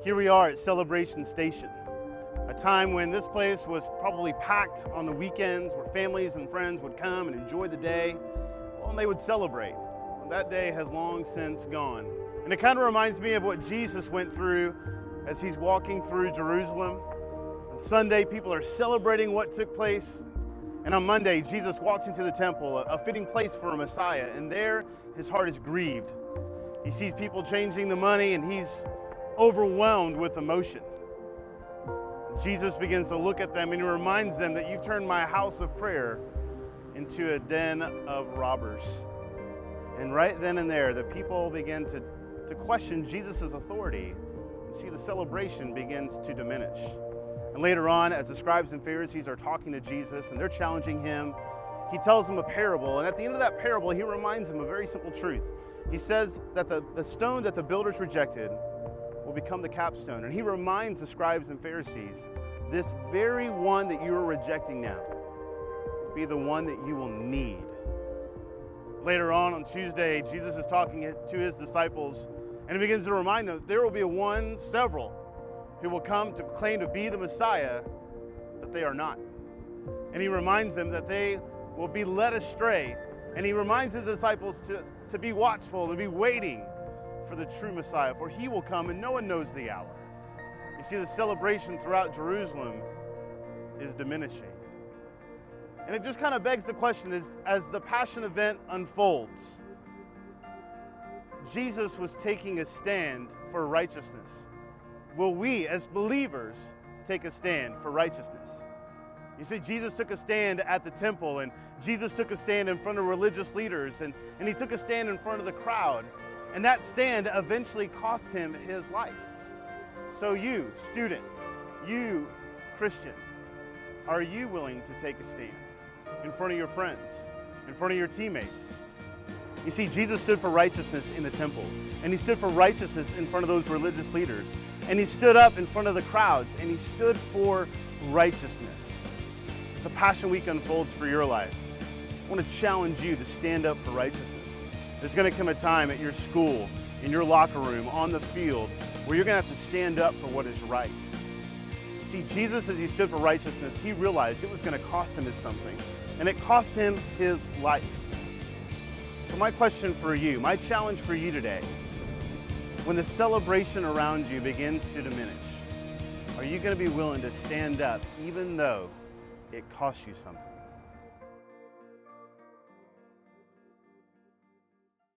Here we are at Celebration Station, a time when this place was probably packed on the weekends where families and friends would come and enjoy the day, and they would celebrate. Well, that day has long since gone. And it kind of reminds me of what Jesus went through as he's walking through Jerusalem. On Sunday, people are celebrating what took place. And on Monday, Jesus walks into the temple, a fitting place for a Messiah, and there his heart is grieved. He sees people changing the money and he's overwhelmed with emotion. Jesus begins to look at them and he reminds them that you've turned my house of prayer into a den of robbers. And right then and there, the people begin to question Jesus' authority and see the celebration begins to diminish. And later on, as the scribes and Pharisees are talking to Jesus and they're challenging him, he tells them a parable. And at the end of that parable, he reminds them a very simple truth. He says that the stone that the builders rejected will become the capstone. And he reminds the scribes and Pharisees, this very one that you are rejecting now will be the one that you will need. Later on Tuesday, Jesus is talking to his disciples and he begins to remind them that there will be several who will come to claim to be the Messiah, but they are not. And he reminds them that they will be led astray. And he reminds his disciples to be watchful, to be waiting for the true Messiah, for he will come and no one knows the hour. You see, the celebration throughout Jerusalem is diminishing. And it just kind of begs the question, as the Passion event unfolds, Jesus was taking a stand for righteousness. Will we, as believers, take a stand for righteousness? You see, Jesus took a stand at the temple, and Jesus took a stand in front of religious leaders, and he took a stand in front of the crowd. And that stand eventually cost him his life. So you, student, you, Christian, are you willing to take a stand in front of your friends, in front of your teammates? You see, Jesus stood for righteousness in the temple, and he stood for righteousness in front of those religious leaders, and he stood up in front of the crowds, and he stood for righteousness. As the Passion Week unfolds for your life, I want to challenge you to stand up for righteousness. There's going to come a time at your school, in your locker room, on the field, where you're going to have to stand up for what is right. See, Jesus, as he stood for righteousness, he realized it was going to cost him something, and it cost him his life. So my question for you, my challenge for you today, when the celebration around you begins to diminish, are you going to be willing to stand up even though it costs you something?